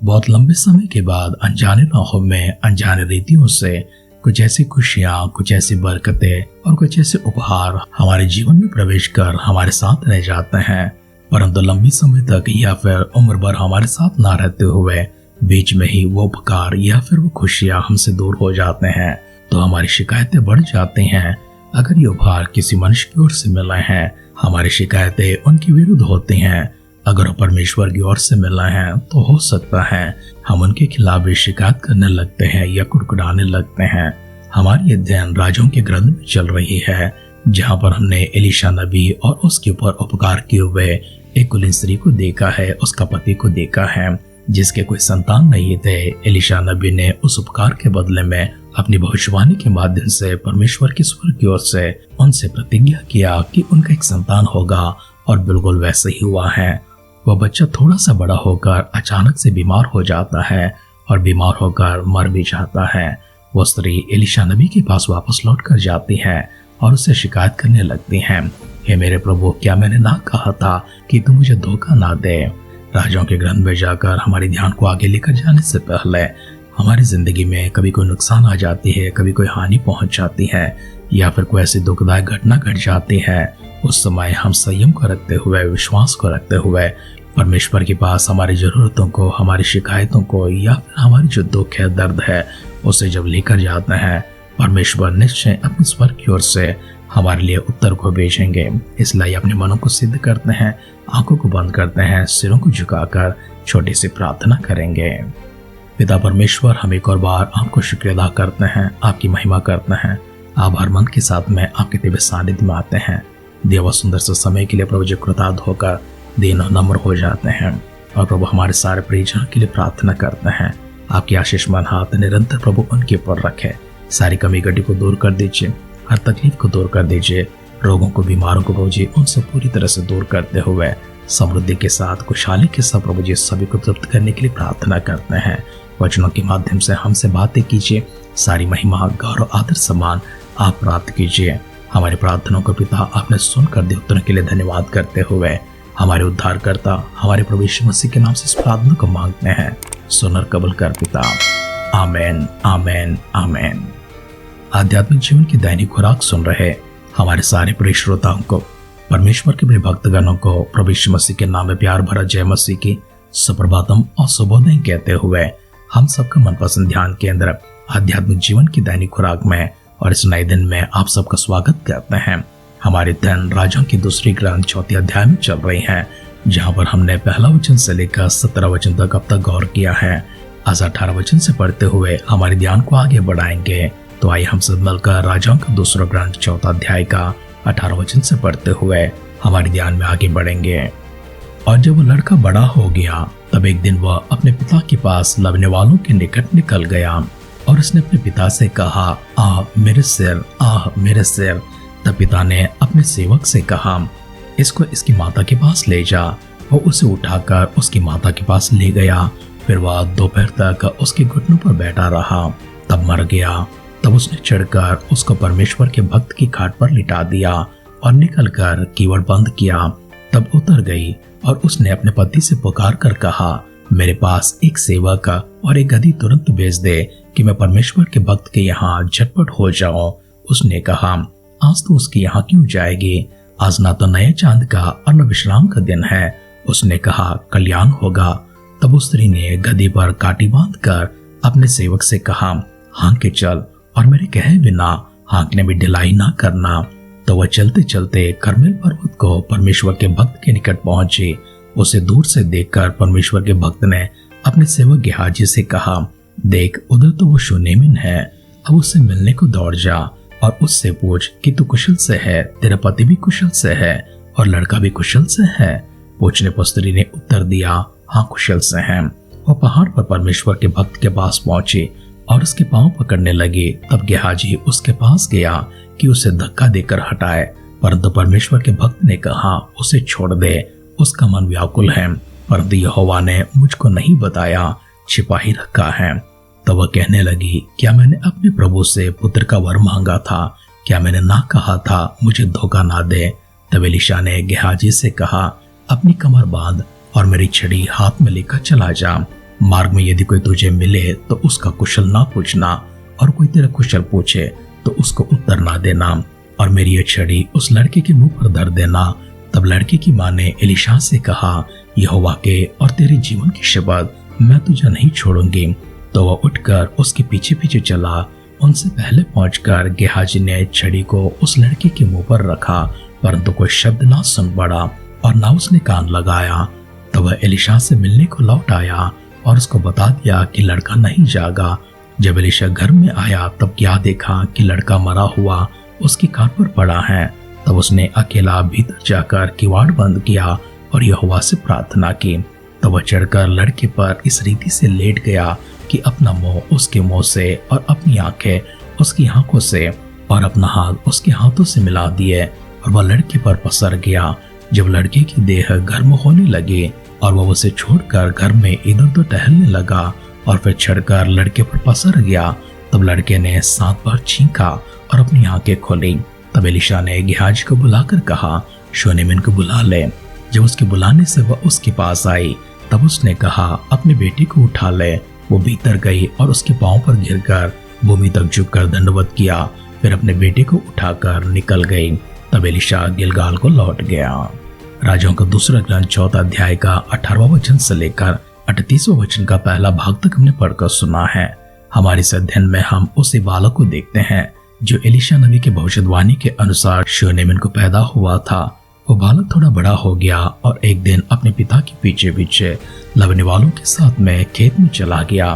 बहुत लंबे समय के बाद अनजाने राहों में अनजाने रीतियों से कुछ ऐसी खुशियां, कुछ ऐसी बरकतें और कुछ ऐसे उपहार हमारे जीवन में प्रवेश कर हमारे साथ रह जाते हैं, परंतु लंबी समय तक या फिर उम्र भर हमारे साथ ना रहते हुए बीच में ही वो उपकार या फिर वो खुशियां हमसे दूर हो जाते हैं, तो हमारी शिकायतें बढ़ जाती हैं। अगर ये उपहार किसी मनुष्य की ओर से मिले हैं, हमारी शिकायतें उनके विरुद्ध होती हैं। अगर वो परमेश्वर की ओर से मिले हैं तो हो सकता है हम उनके खिलाफ भी शिकायत करने लगते हैं या कुड़कुड़ाने लगते हैं। हमारी अध्ययन राजों के ग्रंथ में चल रही है, जहाँ पर हमने एलीशा नबी और उसके ऊपर उपकार किए हुए एक कुलीन स्त्री को देखा है, उसका पति को देखा है जिसके कोई संतान नहीं थे। एलीशा नबी ने उस उपकार के बदले में अपनी भविष्यवाणी के माध्यम से परमेश्वर की स्वर्ग की ओर से उनसे प्रतिज्ञा किया कि उनका एक संतान होगा, और बिल्कुल वैसे ही हुआ है। वह बच्चा थोड़ा सा बड़ा होकर अचानक से बीमार हो जाता है और बीमार होकर मर भी जाता है। वो स्त्री एलीशा नबी के पास वापस लौट कर जाती है और उससे शिकायत करने लगती है, हे मेरे प्रभु, क्या मैंने ना कहा था कि तू मुझे धोखा ना दे। राजाओं के ग्रंथ में जाकर हमारे ध्यान को आगे लेकर जाने से पहले हमारी जिंदगी में कभी कोई नुकसान आ जाती है, कभी कोई हानि पहुंच जाती है या फिर कोई ऐसी दुखदायक घटना घट जाती है, उस समय हम संयम को रखते हुए, विश्वास को रखते हुए परमेश्वर के पास हमारी जरूरतों को, हमारी शिकायतों को या फिर हमारी जो दुख है, दर्द है, उसे जब लेकर जाते हैं, परमेश्वर निश्चय अपनी स्वर्ग की ओर से हमारे लिए उत्तर को भेजेंगे। इसलिए अपने मनों को सिद्ध करते हैं, आंखों को बंद करते हैं, सिरों को झुकाकर छोटी सी प्रार्थना करेंगे। पिता परमेश्वर, हम एक और बार आपको शुक्रिया अदा करते हैं, आपकी महिमा करते हैं। आप हर मन के साथ में आपके दिव्य सानिध्य में आते हैं। देवा सुंदर से समय के लिए प्रभु जी कृतज्ञ होकर दीन और नम्र हो जाते हैं और प्रभु हमारे सारे परिजनों के लिए प्रार्थना करते हैं। आपकी आशीषमान हाथ निरंतर प्रभु उनके ऊपर रखे। सारी कमी गड्डी को दूर कर दीजिए, हर तकलीफ को दूर कर दीजिए, रोगों को, बीमारों को प्रभु जी उनसे पूरी तरह से दूर करते हुए समृद्धि के साथ, खुशहाली के साथ प्रभु जी सभी को तृप्त करने के लिए प्रार्थना करते हैं। वचनों के माध्यम से हमसे बातें कीजिए। सारी महिमा, गौरव, आदर, सम्मान आप प्राप्त कीजिए। हमारी प्रार्थनाओं को पिता आपने सुनकर दिए उत्तरों के लिए धन्यवाद करते हुए हमारे उद्धारकर्ता, हमारे प्रभु यीशु मसीह के नाम से इस प्रार्थना को मांगते हैं। सुनर कबूल कर पिता। आमेन, आमेन, आमेन। आध्यात्मिक जीवन की दैनिक खुराक सुन रहे हमारे सारे प्रिय श्रोताओं को, परमेश्वर के प्रिय भक्तगणों को प्रभु यीशु मसीह के नाम में प्यार भरा जय मसीह की सुप्रभातम और शुभोदय कहते हुए हम सबका मनपसंद ध्यान केंद्र आध्यात्मिक जीवन की दैनिक खुराक में और इस नए दिन में आप सबका स्वागत करते हैं। हमारे अध्ययन राजों की दूसरी ग्रंथ 4 अध्याय में चल रही है, जहाँ पर हमने पहला वचन से लेकर 17 वचन तक अब तक गौर किया है। आज 18 वचन से पढ़ते हुए हमारे ध्यान को आगे बढ़ाएंगे। तो आइए हम सब मिलकर राजाओं का दूसरा ग्रंथ 4 अध्याय का 18 वचन से पढ़ते हुए हमारे ध्यान में आगे बढ़ेंगे। और जब वो लड़का बड़ा हो गया, तब एक दिन वह अपने पिता के पास लवने वालों के निकट निकल गया और उसने अपने पिता से कहा, आह मेरे सिर, आह मेरे सिर। तब पिता ने अपने सेवक से कहा, इसको इसकी माता के पास ले जा। वो उसे उठाकर उसकी माता के पास ले गया। फिर वह दोपहर तक उसके घुटनों पर बैठा रहा, तब मर गया। तब उसने चढ़कर उसको परमेश्वर के भक्त की खाट पर लिटा दिया और निकलकर कीवड़ बंद किया। तब उतर गई और उसने अपने पति से पुकार कर कहा, मेरे पास एक सेवक और एक गदही तुरंत भेज दे कि मैं परमेश्वर के भक्त के यहाँ झटपट हो जाऊं। उसने कहा, आज तो उसके यहाँ क्यों जाएगी? आज ना तो नए चांद का और न विश्राम का दिन है। उसने कहा, कल्याण होगा। तब उस स्त्री ने गदही पर काटी बांध कर अपने सेवक से कहा, हाँक के चल और मेरे कहे बिना हाँकने में ढिलाई ना करना। तो वह चलते चलते कर्मेल पर्वत को परमेश्वर के भक्त के निकट पहुंची। उसे दूर से देखकर परमेश्वर के भक्त ने अपने सेवक गेहाजी से कहा, देख उधर तो वो शूनेमिन है, अब उससे मिलने को दौड़ जा और उससे पूछ कि तू कुशल से है, तेरा पति भी कुशल से है और लड़का भी कुशल से है। पूछने पर स्त्री ने उत्तर दिया, हाँ कुशल से हैं। वह पहाड़ पर परमेश्वर के भक्त के पास पहुंची और उसके पांव पकड़ने लगी। तब गेहाजी उसके पास गया कि उसे धक्का देकर हटाए, परंतु परमेश्वर के भक्त ने कहा, उसे छोड़ दे, उसका मन व्याकुल है, परंतु यहोवा ने मुझको नहीं बताया, छिपा ही रखा है। तब वह कहने लगी, क्या मैंने अपने प्रभु से पुत्र का वर मांगा था? क्या मैंने ना कहा था मुझे धोखा ना दे? तब एलीशा ने गेहाजी से कहा, अपनी कमर बांध और मेरी छड़ी हाथ में लेकर चला जा। मार्ग में यदि कोई तुझे मिले तो उसका कुशल ना पूछना, और कोई तेरा कुशल पूछे तो उसको उत्तर ना देना, और मेरी ये छड़ी उस लड़के के मुंह पर धर देना। तब लड़के की माँ ने एलीशा से कहा, यहोवा के और तेरे जीवन की शपथ, मैं तुझे नहीं छोड़ूंगी। तो वह उठकर उसके पीछे पीछे चला। उनसे पहले पहुंचकर गेहाजी ने छड़ी को उस लड़के के मुंह पर रखा, परंतु कोई शब्द ना सुन पड़ा और ना उसने कान लगाया। तब वह एलीशा से मिलने को लौट आया और उसको बता दिया कि लड़का नहीं जागा। जब एलीशा घर में आया तब क्या देखा कि लड़का मरा हुआ उसकी कान पर पड़ा है। तब उसने अकेला भीतर जाकर किवाड़ बंद किया और यहोवा से प्रार्थना की। तब वह चढ़कर लड़के पर इस रीति से लेट गया कि अपना मुंह उसके मुंह से और अपनी आंखें उसकी आंखों से और अपना हाथ उसके हाथों से मिला दिए, और वह लड़के पर पसर गया। जब लड़के की देह गर्म होने लगी और वह उसे छोड़कर घर में इधर उधर टहलने लगा और फिर चढ़कर लड़के पर पसर गया, तब लड़के ने 7 बार छींका और अपनी आंखें खोली। तब एलीशा ने गेहाजी को बुलाकर कहा, शूनेमिन को बुला ले। जब उसके बुलाने से वह उसके पास आई तब उसने कहा, अपने बेटे को उठा ले। वो भीतर गई और उसके पांव पर गिरकर भूमि तक झुककर दंडवत किया, फिर अपने बेटे को उठाकर निकल गई। तब एलीशा गिलगाल को लौट गया। राजाओं का दूसरा ग्रंथ 4 अध्याय का 18वां वचन से लेकर 38वां वचन का पहला भाग तक हमने पढ़कर सुना है। हमारे इस अध्ययन में हम उसी बालक को देखते हैं जो एलीशा नबी के भविष्यवाणी के अनुसार शूनेमिन को पैदा हुआ था। वो बालक थोड़ा बड़ा हो गया और एक दिन अपने पिता के पीछे पीछे लवने वालों के साथ में खेत में चला गया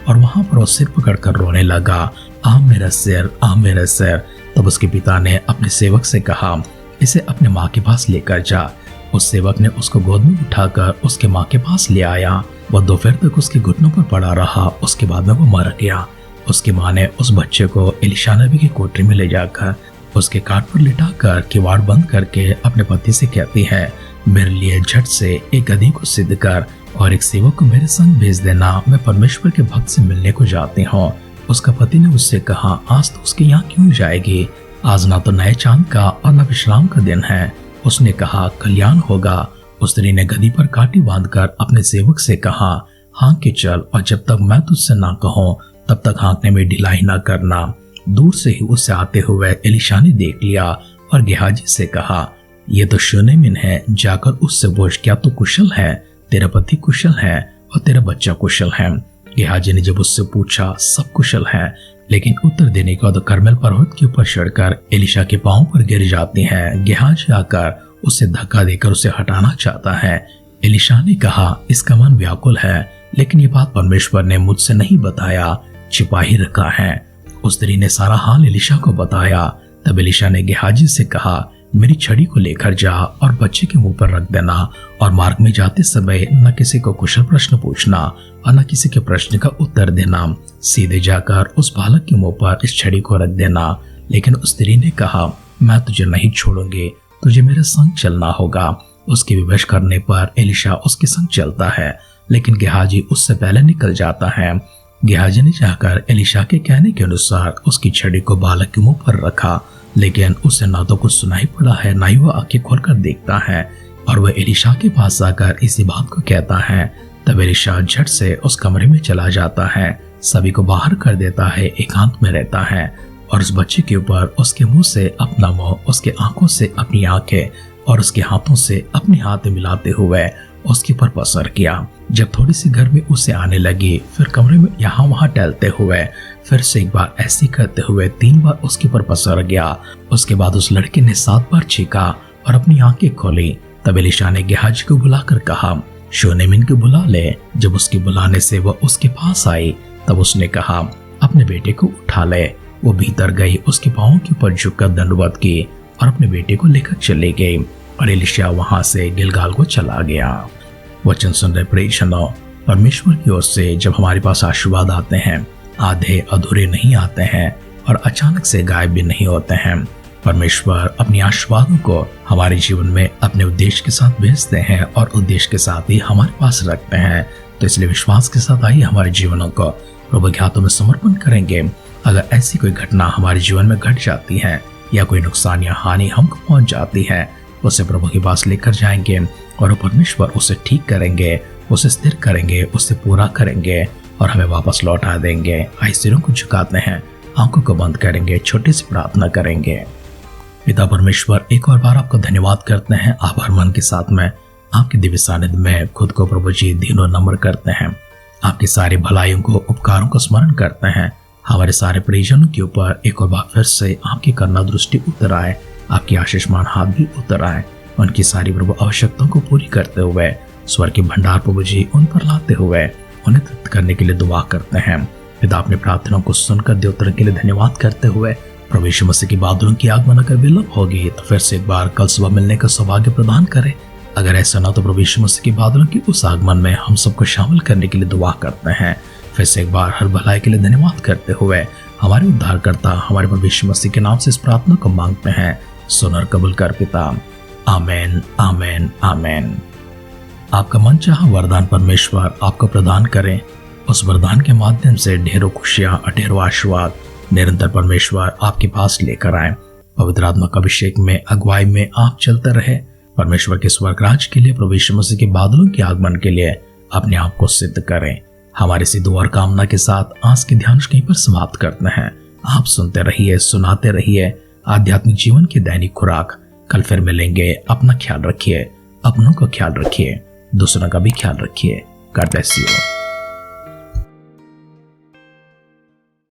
और वहां पर वो सिर पकड़कर रोने लगा, आ मेरा सिर, आ मेरा सिर। तब उसके पिता ने अपने सेवक से कहा, इसे अपने माँ के पास लेकर जा। उस सेवक ने उसको गोद में उठाकर उसके माँ के पास ले आया। वह दोपहर तक उसके घुटनों पर पड़ा रहा, उसके बाद में वो मर गया। उसकी माँ ने उस बच्चे को एलीशा नबी की कोठरी में ले जाकर उसके काट पर लिटाकर किवाड़ बंद करके अपने पति से कहती है, मेरे लिए झट से एक गदही को सिद्ध कर और एक सेवक को मेरे संग भेज देना, मैं परमेश्वर के भक्त से मिलने को जाती हूँ। उसका पति ने उससे कहा, आज तो उसके यहाँ क्यों जाएगी? आज ना तो नए चांद का और न विश्राम का दिन है। उसने कहा, कल्याण होगा। उस स्त्री ने गदही पर काटी बांधकर अपने सेवक से कहा, हाँक के चल, और जब तक मैं तुझसे ना कहूँ तब तक हाँकने में ढिलाई ना करना। दूर से ही उससे आते हुए एलीशा ने देख लिया और गेहाजी से कहा, ये तो शूनेमिन है, जाकर उससे पूछ, क्या तू कुशल है? तेरा पति कुशल है और तेरा बच्चा कुशल है? गेहाजी ने जब उससे पूछा, सब कुशल है, लेकिन उत्तर देने के बाद कर्मेल पर्वत के ऊपर चढ़कर एलीशा के पांव पर गिर जाती है। गेहाजी आकर उसे धक्का देकर उसे हटाना चाहता है। एलीशा ने कहा, इसका मन व्याकुल है, लेकिन ये बात परमेश्वर ने मुझसे नहीं बताया, छिपा ही रखा है। उस स्त्री ने सारा हाल एलीशा को बताया। तब एलीशा ने गेहाजी से कहा, मेरी छड़ी को लेकर जा और बच्चे के मुंह पर रख देना, और मार्ग में जाते समय न किसी को कुशल प्रश्न पूछना और न किसी के प्रश्न का उत्तर देना। सीधे जाकर उस बालक के मुंह पर इस छड़ी को रख देना। लेकिन उस स्त्री ने कहा, मैं तुझे नहीं छोड़ूंगी, तुझे मेरे संग चलना होगा। उसके विवश करने पर एलीशा उसके संग चलता है, लेकिन गेहाजी उससे पहले निकल जाता है। गेहाजी ने जाकर एलीशा के कहने के अनुसार उसकी छड़ी को बालक के मुंह पर रखा, लेकिन उसे ना तो कुछ सुनाई पड़ा है, ना ही वह आंखें खोलकर देखता है, और वह एलीशा के पास आकर इसी बात को कहता है। तब एलीशा झट से उस कमरे में चला जाता है, सभी को बाहर कर देता है, एकांत में रहता है, और उस बच्चे के ऊपर उसके मुंह से अपना मुंह, उसके आंखों से अपनी आंखें और उसके हाथों से अपने हाथ मिलाते हुए उसके ऊपर पसर किया। जब थोड़ी सी गर्मी उसे आने लगी, फिर कमरे में यहाँ वहाँ टहलते हुए फिर से एक बार ऐसी करते हुए 3 बार उसके ऊपर पसर गया। उसके बाद उस लड़के ने 7 बार छींका और अपनी आंखें खोली। तब एलीशा ने गेहाजी को बुलाकर कहा, शूनेमिन को बुला ले। जब उसके बुलाने से वह उसके पास आई तब उसने कहा, अपने बेटे को उठा ले। वो भीतर गई, उसके पांवों के ऊपर झुककर दंडवत की और अपने बेटे को लेकर चले गई, और एलीशा वहां से गिलगाल को चला गया। वचन सुन रहे प्रियजनों, परमेश्वर की ओर से जब हमारे पास आशीर्वाद आते हैं, आधे अधूरे नहीं आते हैं और अचानक से गायब भी नहीं होते हैं। परमेश्वर अपनी आशीर्वादों को हमारे जीवन में अपने उद्देश्य के साथ भेजते हैं और उद्देश्य के साथ ही हमारे पास रखते हैं। तो इसलिए विश्वास के साथ आइए हमारे जीवनों को प्रभु के हाथों में समर्पण करेंगे। अगर ऐसी कोई घटना हमारे जीवन में घट जाती है या कोई नुकसान या हानि हमको पहुंच जाती है, उसे प्रभु के पास लेकर जाएंगे और परमेश्वर उसे ठीक करेंगे उसे स्थिर करेंगे, उससे पूरा करेंगे और हमें वापस लौटा देंगे। आइए सिरों को झुकाते हैं, आंखों को बंद करेंगे, छोटी सी प्रार्थना करेंगे। पिता परमेश्वर, एक और बार आपका धन्यवाद करते हैं। आभार मन के साथ में आपके दिव्य सानिध्य में खुद को प्रभु जी दीनों नम्र करते हैं। आपकी सारी भलाइयों को, उपकारों को स्मरण करते हैं। हमारे सारे परिजनों के ऊपर एक और बार फिर से आपकी करुणा दृष्टि उतर आए, आपकी आशीषमान हाथ भी उतर आए। उनकी सारी प्रभु आवश्यकताओं को पूरी करते हुए स्वर के भंडार प्रभु जी उन पर लाते हुए उन्हें तृप्त करने के लिए दुआ करते हैं। पिता अपनी प्रार्थनाओं को सुनकर द्योतरण के लिए धन्यवाद करते हुए प्रभु यीशु मसीह की बादलों की आगमन अगर विलंब होगी तो फिर से एक बार कल सुबह मिलने का सौभाग्य प्रदान करे। अगर ऐसा ना तो प्रभु यीशु मसीह की बादलों की उस आगमन में हम सबको शामिल करने के लिए दुआ करते हैं। फिर से एक बार हर भलाई के लिए धन्यवाद करते हुए हमारे उद्धारकर्ता हमारे प्रभु यीशु मसीह के नाम से इस प्रार्थना को मांगते हैं। सुन और कबूल कर पिता। आमेन, आमेन, आमेन। आपका मनचाहा वरदान परमेश्वर आपको प्रदान करें। उस वरदान के माध्यम से ढेरों खुशियां, ढेरों आशीर्वाद निरंतर परमेश्वर आपके पास लेकर आए। पवित्र आत्मा का अभिषेक में, अगुवाई में आप चलते रहे। परमेश्वर के स्वर्गराज के लिए, प्रभु यीशु मसीह के बादलों के आगमन के लिए अपने आप को सिद्ध करें। हमारे सी दुआ और कामना के साथ आज के ध्यान कहीं पर समाप्त करते हैं। आप सुनते रहिए, सुनाते रहिए आध्यात्मिक जीवन की दैनिक खुराक। कल फिर मिलेंगे। अपना ख्याल रखिए, अपनों का ख्याल रखिए, दूसरों का भी ख्याल रखिए। God bless you.